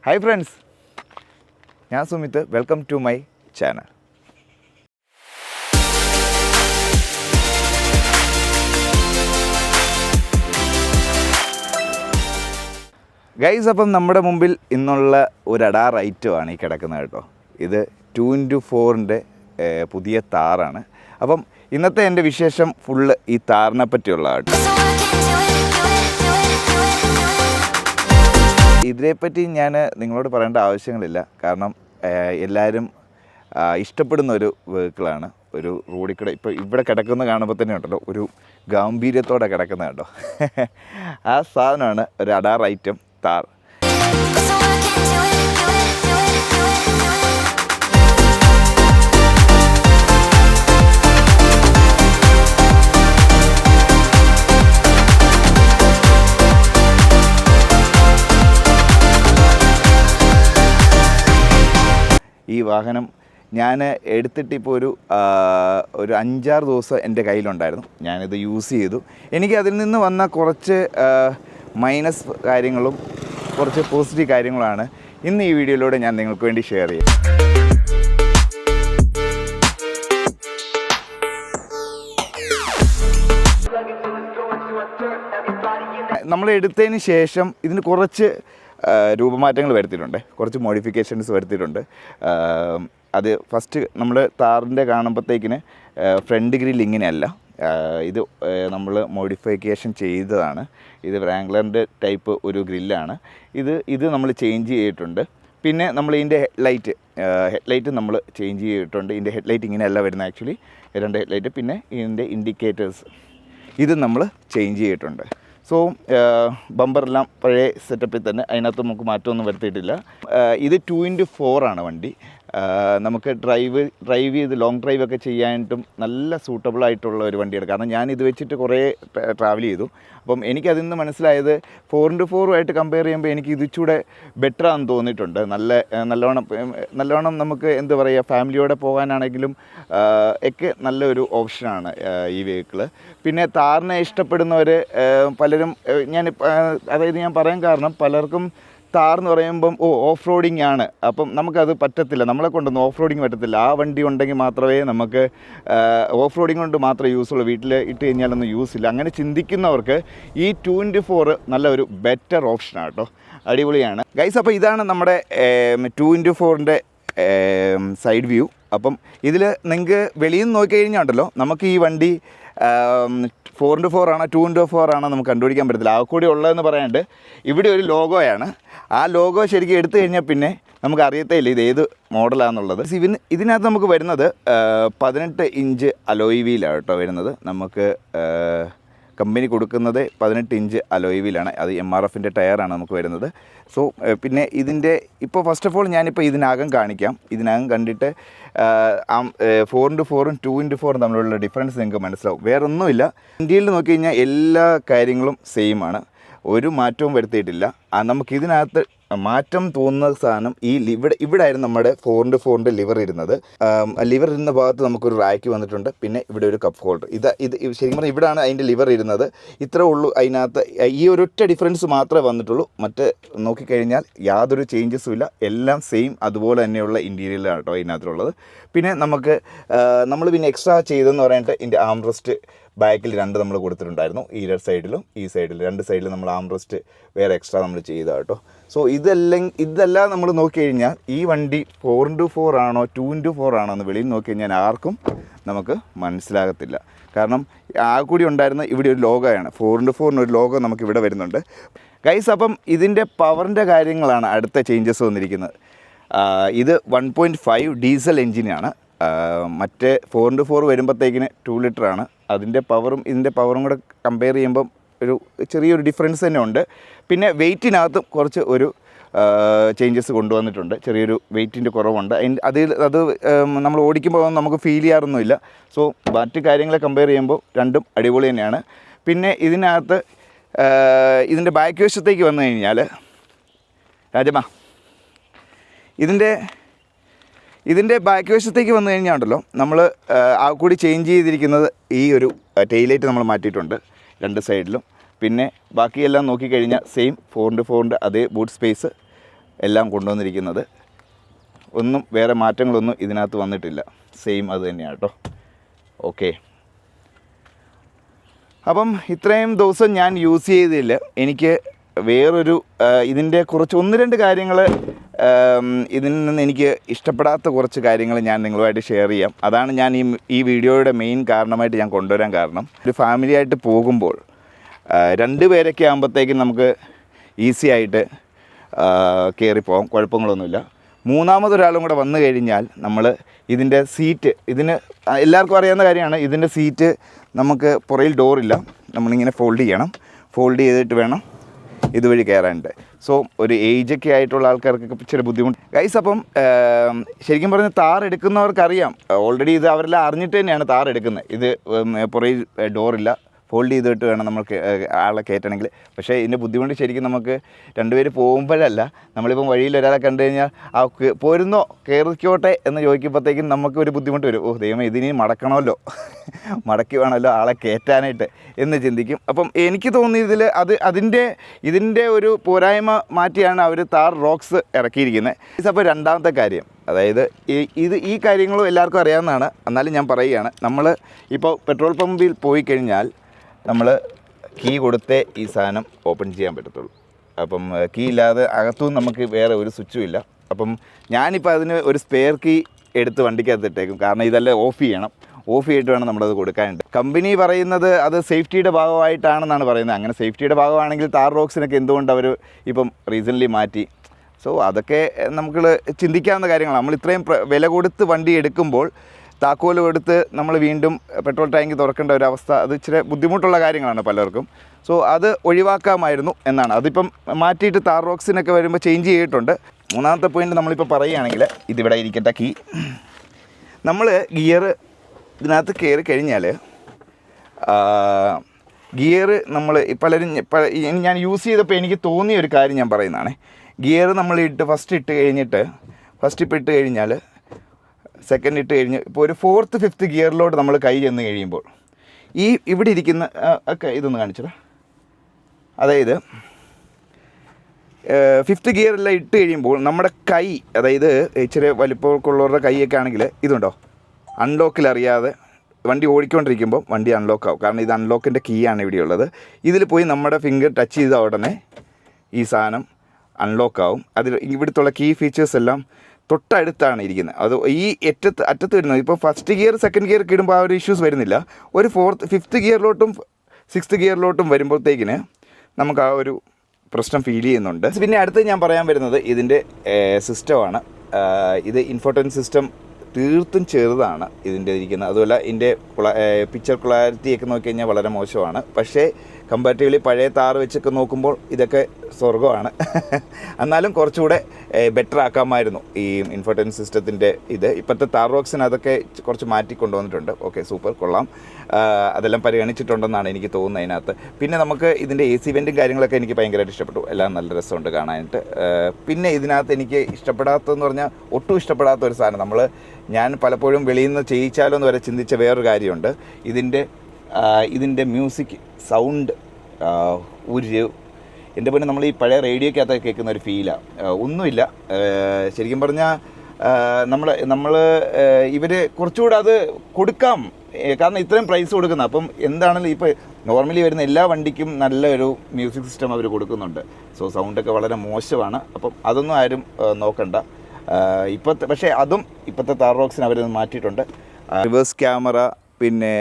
Hi friends, ഞാൻ Sumith. Welcome to my channel. Guys, അപ്പം നമ്മുടെ മുമ്പിൽ ഇന്നുള്ള ഒരു അഡാർ ഐറ്റമാണ് ഈ കിടക്കുന്നത് കേട്ടോ. ഇത് 2x4 പുതിയ താറാണ്. അപ്പം ഇന്നത്തെ എൻ്റെ വിശേഷം ഫുള്ള് ഈ താറിനെ പറ്റിയുള്ള കേട്ടോ. ഇതിനെപ്പറ്റി ഞാൻ നിങ്ങളോട് പറയേണ്ട ആവശ്യങ്ങളില്ല, കാരണം എല്ലാവരും ഇഷ്ടപ്പെടുന്ന ഒരു വെഹിക്കിളാണ്. ഒരു റോഡിൽ കൂടെ ഇപ്പോൾ ഇവിടെ കിടക്കുന്ന കാണുമ്പോൾ തന്നെ ഉണ്ടല്ലോ, ഒരു ഗാംഭീര്യത്തോടെ കിടക്കുന്ന കേട്ടോ. ആ സാധനമാണ് ഒരു അഡാർ ഐറ്റം താർ. ഈ വാഹനം ഞാൻ എടുത്തിട്ടിപ്പോൾ ഒരു 5-6 ദിവസം എൻ്റെ കയ്യിലുണ്ടായിരുന്നു. ഞാനിത് യൂസ് ചെയ്തു. എനിക്ക് അതിൽ നിന്ന് വന്ന കുറച്ച് മൈനസ് കാര്യങ്ങളും കുറച്ച് പോസിറ്റീവ് കാര്യങ്ങളാണ് ഇന്ന് ഈ വീഡിയോയിലൂടെ ഞാൻ നിങ്ങൾക്ക് വേണ്ടി ഷെയർ ചെയ്യും. നമ്മൾ എടുത്തതിന് ശേഷം ഇതിന് കുറച്ച് രൂപമാറ്റങ്ങൾ വരുത്തിയിട്ടുണ്ട്, കുറച്ച് മോഡിഫിക്കേഷൻസ് വരുത്തിയിട്ടുണ്ട്. അത് ഫസ്റ്റ് നമ്മൾ താറിൻ്റെ കാണുമ്പോഴത്തേക്കിന് ഫ്രണ്ട് ഗ്രിൽ ഇങ്ങനെയല്ല, ഇത് നമ്മൾ മോഡിഫിക്കേഷൻ ചെയ്തതാണ്. ഇത് വ്രാംഗ്ലറിൻ്റെ ടൈപ്പ് ഒരു ഗ്രില്ലാണ്. ഇത് നമ്മൾ ചേഞ്ച് ചെയ്തിട്ടുണ്ട്. പിന്നെ നമ്മൾ ഇതിൻ്റെ ഹെഡ്ലൈറ്റ് നമ്മൾ ചേഞ്ച് ചെയ്തിട്ടുണ്ട്. ഇതിൻ്റെ ഹെഡ്ലൈറ്റ് ഇങ്ങനെയല്ല വരുന്നത്, ആക്ച്വലി 2 ഹെഡ്ലൈറ്റ്. പിന്നെ ഇതിൻ്റെ ഇൻഡിക്കേറ്റേഴ്സ് ഇത് നമ്മൾ ചേഞ്ച് ചെയ്തിട്ടുണ്ട്. സോ ബമ്പറെല്ലാം പഴയ സെറ്റപ്പിൽ തന്നെ, അതിനകത്ത് നമുക്ക് മാറ്റമൊന്നും വരുത്തിയിട്ടില്ല. ഇത് 2x4 ആണ് വണ്ടി. നമുക്ക് ഡ്രൈവ് ചെയ്ത് ലോങ് ഡ്രൈവൊക്കെ ചെയ്യാനായിട്ടും നല്ല സൂട്ടബിൾ ആയിട്ടുള്ള ഒരു വണ്ടിയാണ്. കാരണം ഞാൻ ഇത് വെച്ചിട്ട് കുറേ ട്രാവൽ ചെയ്തു. അപ്പം എനിക്കതിൽ നിന്ന് മനസ്സിലായത് 4x4 കമ്പയർ ചെയ്യുമ്പോൾ എനിക്ക് ഇതിച്ചൂടെ ബെറ്ററാണെന്ന് തോന്നിയിട്ടുണ്ട്. നല്ലോണം നമുക്ക് എന്താ പറയുക, ഫാമിലിയോടെ പോകാനാണെങ്കിലും ഒക്കെ നല്ലൊരു ഓപ്ഷനാണ് ഈ വെഹിക്കിൾ. പിന്നെ താറിനെ ഇഷ്ടപ്പെടുന്നവർ പലരും ഞാൻ പറയാൻ കാരണം, പലർക്കും താർ എന്ന് പറയുമ്പം ഓഫ് റോഡിങ് ആണ്, അപ്പം നമുക്കത് പറ്റത്തില്ല, നമ്മളെ കൊണ്ടൊന്നും ഓഫ് റോഡിങ് പറ്റത്തില്ല. ആ വണ്ടി ഉണ്ടെങ്കിൽ മാത്രമേ നമുക്ക് ഓഫ് റോഡിങ് കൊണ്ട് മാത്രമേ യൂസുള്ളൂ, വീട്ടിൽ ഇട്ട് കഴിഞ്ഞാലൊന്നും യൂസ് ഇല്ല. അങ്ങനെ ചിന്തിക്കുന്നവർക്ക് ഈ 2x4 നല്ല ഒരു ബെറ്റർ ഓപ്ഷനാണ് കേട്ടോ, അടിപൊളിയാണ് ഗൈസ്. അപ്പോൾ ഇതാണ് നമ്മുടെ 2x4 സൈഡ് വ്യൂ. അപ്പം ഇതിൽ നിങ്ങൾക്ക് വെളിയിൽ നിന്ന് നോക്കിക്കഴിഞ്ഞാൽ ഉണ്ടല്ലോ, നമുക്ക് ഈ വണ്ടി 4x4 ആണോ 2x4 ആണോ നമുക്ക് കണ്ടുപിടിക്കാൻ പറ്റത്തില്ല. ആ കൂടി ഉള്ളതെന്ന് പറയാണ്ട് ഇവിടെ ഒരു ലോഗോയാണ്. ആ ലോഗോ ശരിക്കും എടുത്തു കഴിഞ്ഞാൽ പിന്നെ നമുക്ക് അറിയത്തേയില്ല ഇത് ഏത് മോഡലാണെന്നുള്ളത്. ഇതിനകത്ത് നമുക്ക് വരുന്നത് 18 ഇഞ്ച് അലോയ് വീലാണ് കേട്ടോ വരുന്നത്. നമുക്ക് കമ്പനി കൊടുക്കുന്നത് 18 ഇഞ്ച് അലോയ് വീലാണ്. അത് MRFൻ്റെ ടയറാണ് നമുക്ക് വരുന്നത്. സോ പിന്നെ ഇതിൻ്റെ ഇപ്പോൾ ഫസ്റ്റ് ഓഫ് ഓൾ ഞാനിപ്പോൾ ഇതിനകം കാണിക്കാം. ഇതിനകം കണ്ടിട്ട് 4x4 2x4 തമ്മിലുള്ള ഡിഫറൻസ് നിങ്ങൾക്ക് മനസ്സിലാവും. വേറൊന്നുമില്ല. ഇന്ത്യയിൽ നോക്കി കഴിഞ്ഞാൽ എല്ലാ കാര്യങ്ങളും സെയിം ആണ്, ഒരു മാറ്റവും വരുത്തിയിട്ടില്ല. നമുക്കിതിനകത്ത് മാറ്റം തോന്നുന്ന സാധനം ഇവിടെ ആയിരുന്നു നമ്മുടെ 4x4 ലിവർ ഇരുന്നത്. ലിവർ ഇരുന്ന ഭാഗത്ത് നമുക്കൊരു റാക്ക് വന്നിട്ടുണ്ട്. പിന്നെ ഇവിടെ ഒരു കപ്പ് ഹോൾഡർ. ഇത് ശരിക്കും പറഞ്ഞാൽ ഇവിടെയാണ് അതിൻ്റെ ലിവർ ഇരുന്നത്. ഇത്രേ ഉള്ളൂ. അതിനകത്ത് ഈ ഒരൊറ്റ ഡിഫറൻസ് മാത്രമേ വന്നിട്ടുള്ളൂ. മറ്റ് നോക്കിക്കഴിഞ്ഞാൽ യാതൊരു ചേഞ്ചസും ഇല്ല, എല്ലാം സെയിം അതുപോലെ തന്നെയുള്ള ഇൻറ്റീരിയലാണ് കേട്ടോ ഇതിനകത്തുള്ളത്. പിന്നെ നമ്മൾ പിന്നെ എക്സ്ട്രാ ചെയ്തതെന്ന് പറയാനായിട്ട് ഇതിൻ്റെ ആംറസ്റ്റ് ബാക്കിൽ 2 നമ്മൾ കൊടുത്തിട്ടുണ്ടായിരുന്നു. ഈ സൈഡിലും ഈ സൈഡിലും 2 സൈഡിലും നമ്മൾ ആംറസ്റ്റ് വേറെ എക്സ്ട്രാ നമ്മൾ ചെയ്തതാണ് കേട്ടോ. സോ ഇതെല്ലാം നമ്മൾ നോക്കിക്കഴിഞ്ഞാൽ ഈ വണ്ടി 4x4 ആണോ 2x4 ആണോ എന്ന് വെളിയിൽ നോക്കിക്കഴിഞ്ഞാൽ ആർക്കും നമുക്ക് മനസ്സിലാകത്തില്ല. കാരണം ആ കൂടി ഉണ്ടായിരുന്ന ഇവിടെ ഒരു ലോഗോയാണ്, 4x4 ഒരു ലോഗോ നമുക്ക് ഇവിടെ വരുന്നുണ്ട് ഗൈസ്. അപ്പം ഇതിൻ്റെ പവറിൻ്റെ കാര്യങ്ങളാണ് അടുത്ത ചേഞ്ചസ് വന്നിരിക്കുന്നത്. ഇത് 1.5 ഡീസൽ എൻജിനാണ്. മറ്റേ 4x4 വരുമ്പോഴത്തേക്കിന് 2 ലിറ്ററാണ്. അതിൻ്റെ പവറും ഇതിൻ്റെ പവറും കൂടെ കമ്പയർ ചെയ്യുമ്പം ഒരു ചെറിയൊരു ഡിഫറൻസ് തന്നെ ഉണ്ട്. പിന്നെ വെയ്റ്റിനകത്തും കുറച്ച് ഒരു ചേഞ്ചസ് കൊണ്ടുവന്നിട്ടുണ്ട്. ചെറിയൊരു വെയ്റ്റിൻ്റെ കുറവുണ്ട്. അത് നമ്മൾ ഓടിക്കുമ്പോൾ നമുക്ക് ഫീൽ ചെയ്യാറൊന്നുമില്ല. സോ മറ്റ് കാര്യങ്ങളെ കമ്പയർ ചെയ്യുമ്പോൾ രണ്ടും അടിപൊളി തന്നെയാണ്. പിന്നെ ഇതിൻ്റെ ബാക്ക് വശത്തേക്ക് വന്നു കഴിഞ്ഞാൽ രാജമ്മ, ഇതിൻ്റെ ബാക്ക് വശത്തേക്ക് വന്നു കഴിഞ്ഞാൽ ഉണ്ടല്ലോ, നമ്മൾ ആ കൂടി ചേഞ്ച് ചെയ്തിരിക്കുന്നത് ഈ ഒരു ടെയിലൈറ്റ് നമ്മൾ മാറ്റിയിട്ടുണ്ട് 2 സൈഡിലും. പിന്നെ ബാക്കിയെല്ലാം നോക്കിക്കഴിഞ്ഞാൽ സെയിം 4x4 അതേ ബൂട്ട് സ്പേസ്. എല്ലാം കൊണ്ടുവന്നിരിക്കുന്നത്. ഒന്നും വേറെ മാറ്റങ്ങളൊന്നും ഇതിനകത്ത് വന്നിട്ടില്ല, സെയിം അത് തന്നെയാണ് കേട്ടോ. ഓക്കെ, അപ്പം ഇത്രയും ദിവസം ഞാൻ യൂസ് ചെയ്തില്ല. എനിക്ക് വേറൊരു ഇതിൻ്റെ കുറച്ച് 1-2 കാര്യങ്ങൾ ഇതിൽ നിന്ന് എനിക്ക് ഇഷ്ടപ്പെടാത്ത കുറച്ച് കാര്യങ്ങൾ ഞാൻ നിങ്ങളുമായിട്ട് ഷെയർ ചെയ്യാം. അതാണ് ഞാൻ ഈ വീഡിയോയുടെ മെയിൻ കാരണമായിട്ട് ഞാൻ കൊണ്ടുവരാൻ കാരണം. ഒരു ഫാമിലി ആയിട്ട് പോകുമ്പോൾ 2 പേരൊക്കെ ആകുമ്പോഴത്തേക്കും നമുക്ക് ഈസി ആയിട്ട് കയറിപ്പോകാം, കുഴപ്പങ്ങളൊന്നുമില്ല. മൂന്നാമതൊരാളും കൂടെ വന്നു കഴിഞ്ഞാൽ നമ്മൾ ഇതിൻ്റെ സീറ്റ്, ഇതിന് എല്ലാവർക്കും അറിയാവുന്ന കാര്യമാണ്, ഇതിൻ്റെ സീറ്റ് നമുക്ക് പുറയിൽ ഡോറില്ല, നമ്മളിങ്ങനെ ഫോൾഡ് ചെയ്യണം. ഫോൾഡ് ചെയ്തിട്ട് വേണം ഇതുവഴി കയറാനുണ്ട്. സോ ഒരു ഏജൊക്കെ ആയിട്ടുള്ള ആൾക്കാർക്കൊക്കെ ഇച്ചിരി ബുദ്ധിമുട്ട് ഗൈസ്. അപ്പം ശരിക്കും പറഞ്ഞാൽ താർ എടുക്കുന്നവർക്കറിയാം, ഓൾറെഡി ഇത് അവരെല്ലാം അറിഞ്ഞിട്ട് തന്നെയാണ് താർ എടുക്കുന്നത്. ഇത് പുറയിൽ ഡോറില്ല, ഫോൾഡ് ചെയ്തിട്ട് വേണം നമുക്ക് ആളെ കയറ്റണമെങ്കിൽ. പക്ഷേ ഇതിൻ്റെ ബുദ്ധിമുട്ട് ശരിക്കും നമുക്ക് 2 പേര് പോകുമ്പോഴല്ല, നമ്മളിപ്പം വഴിയിൽ ഒരാളെ കണ്ടു കഴിഞ്ഞാൽ ആ പോരുന്നോ കയറിക്കോട്ടെ എന്ന് ചോദിക്കുമ്പോഴത്തേക്കും നമുക്ക് ഒരു ബുദ്ധിമുട്ട് വരും. ഓ ദൈവമേ, ഇതിനി മടക്കണമല്ലോ, മടക്കി വേണമല്ലോ ആളെ കയറ്റാനായിട്ട് എന്ന് ചിന്തിക്കും. അപ്പം എനിക്ക് തോന്നിയതിൽ ഇതിൻ്റെ ഒരു പോരായ്മ മാറ്റിയാണ് അവർ താർ റോക്സ് ഇറക്കിയിരിക്കുന്നത്. അപ്പോൾ രണ്ടാമത്തെ കാര്യം, അതായത് ഈ കാര്യങ്ങളും എല്ലാവർക്കും അറിയാവുന്നതാണ്, എന്നാലും ഞാൻ പറയുകയാണ്. നമ്മൾ ഇപ്പോൾ പെട്രോൾ പമ്പിൽ പോയി കഴിഞ്ഞാൽ നമ്മൾ കീ കൊടുത്തേ ഈ സാധനം ഓപ്പൺ ചെയ്യാൻ പറ്റത്തുള്ളൂ. അപ്പം കീ ഇല്ലാതെ അകത്തും നമുക്ക് വേറെ ഒരു സ്വിച്ചും ഇല്ല. അപ്പം ഞാനിപ്പോൾ അതിന് ഒരു സ്പെയർ കീ എടുത്ത് വണ്ടിക്കകത്തിട്ടേക്കും, കാരണം ഇതെല്ലാം ഓഫ് ചെയ്യണം. ഓഫ് ചെയ്തിട്ട് വേണം നമ്മളത് കൊടുക്കാനുണ്ട്. കമ്പനി പറയുന്നത് അത് സേഫ്റ്റിയുടെ ഭാഗമായിട്ടാണെന്നാണ് പറയുന്നത്. അങ്ങനെ സേഫ്റ്റിയുടെ ഭാഗമാണെങ്കിൽ താർ റോക്സിനൊക്കെ എന്തുകൊണ്ട് അവർ ഇപ്പം റീസെൻ്റ്ലി മാറ്റി? സോ അതൊക്കെ നമുക്ക് ചിന്തിക്കാവുന്ന കാര്യങ്ങളാണ്. നമ്മൾ ഇത്രയും വില കൊടുത്ത് വണ്ടി എടുക്കുമ്പോൾ താക്കോല് കൊടുത്ത് നമ്മൾ വീണ്ടും പെട്രോൾ ടാങ്ക് തുറക്കേണ്ട ഒരു അവസ്ഥ, അത് ഇച്ചിരി ബുദ്ധിമുട്ടുള്ള കാര്യങ്ങളാണ് പലർക്കും. സോ അത് ഒഴിവാക്കാമായിരുന്നു എന്നാണ്. അതിപ്പം മാറ്റിയിട്ട് താർ റോക്സിനൊക്കെ വരുമ്പോൾ ചേഞ്ച് ചെയ്തിട്ടുണ്ട്. മൂന്നാമത്തെ പോയിൻ്റ് നമ്മളിപ്പോൾ പറയുകയാണെങ്കിൽ, ഇതിവിടെ ഇരിക്കട്ടെ കീ. നമ്മൾ ഗിയർ ഇതിനകത്ത് കയറി കഴിഞ്ഞാൽ ഗിയർ നമ്മൾ പലരും ഞാൻ യൂസ് ചെയ്തപ്പോൾ എനിക്ക് തോന്നിയ ഒരു കാര്യം ഞാൻ പറയുന്നതാണ്. ഗിയർ നമ്മൾ ഫസ്റ്റ് ഇട്ട് കഴിഞ്ഞാൽ സെക്കൻഡ് ഇട്ട് കഴിഞ്ഞ് ഇപ്പോൾ ഒരു 4th 5th ഗിയറിലോട്ട് നമ്മൾ കൈ ചെന്ന് കഴിയുമ്പോൾ ഇവിടെ ഇരിക്കുന്ന ഒക്കെ ഇതൊന്ന് കാണിച്ചതാ. അതായത് 5th ഗിയറെല്ലാം ഇട്ട് കഴിയുമ്പോൾ നമ്മുടെ കൈ, അതായത് ഇച്ചിരി വലിപ്പമൊക്കെയുള്ളവരുടെ കൈയൊക്കെ ആണെങ്കിൽ ഇതുണ്ടോ, അൺലോക്കിൽ അറിയാതെ വണ്ടി ഓടിക്കൊണ്ടിരിക്കുമ്പോൾ വണ്ടി അൺലോക്ക് ആവും. കാരണം ഇത് അൺലോക്കിൻ്റെ കീ ആണ് ഇവിടെയുള്ളത്. ഇതിൽ പോയി നമ്മുടെ ഫിംഗർ ടച്ച് ചെയ്ത ഉടനെ ഈ സാധനം അൺലോക്ക് ആവും. അതിൽ ഇവിടുത്തുള്ള കീ ഫീച്ചേഴ്സ് എല്ലാം തൊട്ടടുത്താണ് ഇരിക്കുന്നത്. അത് ഈ അറ്റത്ത് വരുന്നത്. ഇപ്പോൾ ഫസ്റ്റ് ഗിയർ സെക്കൻഡ് ഗിയർ ഒക്കെ ഇടുമ്പോൾ ആ ഒരു ഇഷ്യൂസ് വരുന്നില്ല. ഒരു 4th 5th ഗിയറിലോട്ടും 6th ഗിയറിലോട്ടും വരുമ്പോഴത്തേക്കിന് നമുക്ക് ആ ഒരു പ്രശ്നം ഫീൽ ചെയ്യുന്നുണ്ട്. പിന്നെ അടുത്ത് ഞാൻ പറയാൻ വരുന്നത് ഇതിൻ്റെ സിസ്റ്റമാണ്. ഇത് ഇൻഫോർട്ടൈൻമെൻറ്റ് സിസ്റ്റം തീർത്തും ചെറുതാണ് ഇതിൻ്റെ ഇരിക്കുന്നത്. അതുപോലെ ഇതിൻ്റെ പിക്ചർ ക്ലാരിറ്റിയൊക്കെ നോക്കി കഴിഞ്ഞാൽ വളരെ മോശമാണ്. പക്ഷേ കമ്പാരിറ്റീവ്ലി പഴയ താർ വെച്ചൊക്കെ നോക്കുമ്പോൾ ഇതൊക്കെ സ്വർഗമാണ്. എന്നാലും കുറച്ചുകൂടെ ബെറ്റർ ആക്കാമായിരുന്നു ഈ ഇൻഫോർട്ടൈൻമെൻറ്റ് സിസ്റ്റത്തിൻ്റെ ഇത്. ഇപ്പോഴത്തെ താർ റോക്സിന് അതൊക്കെ കുറച്ച് മാറ്റി കൊണ്ടുവന്നിട്ടുണ്ട്. ഓക്കെ, സൂപ്പർ, കൊള്ളാം. അതെല്ലാം പരിഗണിച്ചിട്ടുണ്ടെന്നാണ് എനിക്ക് തോന്നുന്നത് അതിനകത്ത്. പിന്നെ നമുക്ക് ഇതിൻ്റെ AC വെൻറ്റും കാര്യങ്ങളൊക്കെ എനിക്ക് ഭയങ്കരമായിട്ട് ഇഷ്ടപ്പെട്ടു. എല്ലാം നല്ല രസമുണ്ട് കാണാനായിട്ട്. പിന്നെ ഇതിനകത്ത് എനിക്ക് ഇഷ്ടപ്പെടാത്തതെന്ന് പറഞ്ഞാൽ ഒട്ടും ഇഷ്ടപ്പെടാത്ത ഒരു സാധനം, ഞാൻ പലപ്പോഴും വെളിയിൽ നിന്ന് ചെയ്യിച്ചാലോ എന്ന് വരെ ചിന്തിച്ച വേറൊരു കാര്യമുണ്ട്. ഇതിൻ്റെ മ്യൂസിക് സൗണ്ട് എൻ്റെ പിന്നെ നമ്മൾ ഈ പഴയ റേഡിയോക്കകത്തൊക്കെ കേൾക്കുന്ന ഒരു ഫീലാണ്. ഒന്നുമില്ല ശരിക്കും പറഞ്ഞാൽ. നമ്മൾ ഇവർ കുറച്ചുകൂടെ അത് കൊടുക്കാം, കാരണം ഇത്രയും പ്രൈസ് കൊടുക്കുന്നത്. അപ്പം എന്താണെങ്കിലും ഇപ്പോൾ നോർമലി വരുന്ന എല്ലാ വണ്ടിക്കും നല്ലൊരു മ്യൂസിക് സിസ്റ്റം അവർ കൊടുക്കുന്നുണ്ട്. സോ സൗണ്ടൊക്കെ വളരെ മോശമാണ്. അപ്പം അതൊന്നും ആരും നോക്കണ്ട. പക്ഷേ അതും ഇപ്പോഴത്തെ താർ റോക്സിന് അവരത് മാറ്റിയിട്ടുണ്ട്. റിവേഴ്സ് ക്യാമറ, പിന്നെ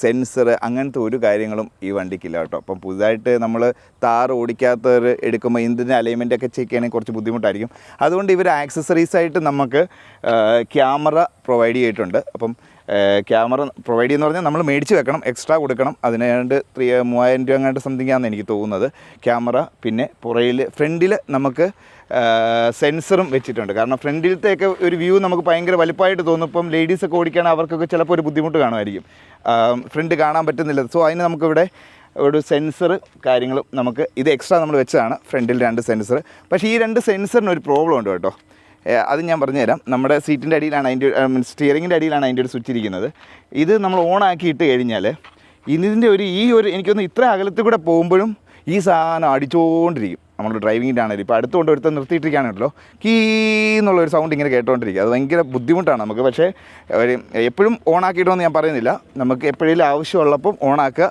സെൻസർ, അങ്ങനത്തെ ഒരു കാര്യങ്ങളും ഈ വണ്ടിക്കില്ല കേട്ടോ. അപ്പം പുതുതായിട്ട് നമ്മൾ താർ ഓടിക്കാത്തവർ എടുക്കുമ്പോൾ ഇതിൻ്റെ അലൈൻമെൻറ്റൊക്കെ ചെക്ക് ചെയ്യണമെങ്കിൽ കുറച്ച് ബുദ്ധിമുട്ടായിരിക്കും. അതുകൊണ്ട് ഇവർ ആക്സസറീസായിട്ട് നമുക്ക് ക്യാമറ പ്രൊവൈഡ് ചെയ്തിട്ടുണ്ട്. അപ്പം ക്യാമറ പ്രൊവൈഡ് ചെയ്യുന്ന പറഞ്ഞാൽ നമ്മൾ മേടിച്ച് വെക്കണം, എക്സ്ട്രാ കൊടുക്കണം. അതിന് 3000 രൂപ അങ്ങോട്ട് സംതിങ് ആണെന്ന് എനിക്ക് തോന്നുന്നത് ക്യാമറ. പിന്നെ ഫ്രണ്ടിൽ നമുക്ക് സെൻസറും വെച്ചിട്ടുണ്ട്. കാരണം ഫ്രണ്ടിലത്തെയൊക്കെ ഒരു വ്യൂ നമുക്ക് ഭയങ്കര വലുപ്പമായിട്ട് തോന്നും. ഇപ്പം ലേഡീസൊക്കെ ഓടിക്കുകയാണെങ്കിൽ അവർക്കൊക്കെ ചിലപ്പോൾ ഒരു ബുദ്ധിമുട്ട് കാണുമായിരിക്കും, ഫ്രണ്ട് കാണാൻ പറ്റുന്നില്ല. സോ അതിന് നമുക്കിവിടെ ഒരു സെൻസർ കാര്യങ്ങളും നമുക്ക് ഇത് എക്സ്ട്രാ നമ്മൾ വെച്ചതാണ്. ഫ്രണ്ടിൽ 2 സെൻസർ. പക്ഷേ ഈ 2 സെൻസറിന് ഒരു പ്രോബ്ലം ഉണ്ട് കേട്ടോ. അത് ഞാൻ പറഞ്ഞുതരാം. നമ്മുടെ സീറ്റിൻ്റെ അടിയിലാണ് സ്റ്റിയറിങ്ങിൻ്റെ അടിയിലാണ് അതിൻ്റെ ഒരു സ്വിച്ച് ഇരിക്കുന്നത്. ഇത് നമ്മൾ ഓണാക്കി ഇട്ട് കഴിഞ്ഞാൽ ഇതിൻ്റെ ഒരു എനിക്കൊന്ന് ഇത്ര അകലത്തിൽ കൂടെ പോകുമ്പോഴും ഈ സാധനം അടിച്ചുകൊണ്ടിരിക്കും. നമ്മൾ ഡ്രൈവിങ്ങിൻ്റെ ആണെങ്കിലും ഇപ്പോൾ അടുത്തുകൊണ്ട് ഒരുത്തം നിർത്തിയിട്ടിരിക്കുകയാണല്ലോ കീ എന്നുള്ളൊരു സൗണ്ട് ഇങ്ങനെ കേട്ടോണ്ടിരിക്കുക. അത് ഭയങ്കര ബുദ്ധിമുട്ടാണ് നമുക്ക്. പക്ഷേ എപ്പോഴും ഓണാക്കിയിടുമെന്ന് ഞാൻ പറയുന്നില്ല. നമുക്ക് എപ്പോഴെങ്കിലും ആവശ്യമുള്ളപ്പം ഓണാക്കുക,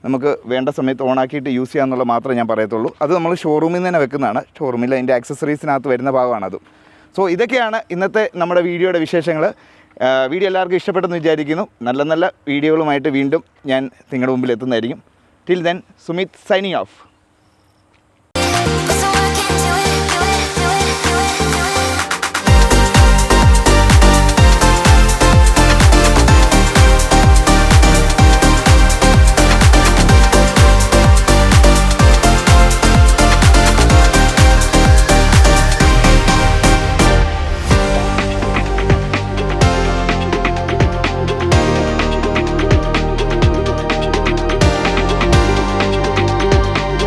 നമുക്ക് വേണ്ട സമയത്ത് ഓണാക്കിയിട്ട് യൂസ് ചെയ്യാമെന്നുള്ള മാത്രമേ ഞാൻ പറയത്തുള്ളൂ. അത് നമ്മൾ ഷോറൂമിൽ നിന്ന് തന്നെ വെക്കുന്നതാണ്. ഷോറൂമിൽ അതിൻ്റെ ആക്സസറീസിനകത്ത് വരുന്ന ഭാഗമാണതും. സോ ഇതൊക്കെയാണ് ഇന്നത്തെ നമ്മുടെ വീഡിയോയുടെ വിശേഷങ്ങൾ. വീഡിയോ എല്ലാവർക്കും ഇഷ്ടപ്പെട്ടെന്ന് വിചാരിക്കുന്നു. നല്ല നല്ല വീഡിയോകളുമായിട്ട് വീണ്ടും ഞാൻ നിങ്ങളുടെ മുമ്പിൽ എത്തുന്നതായിരിക്കും. Till then, Sumit signing of.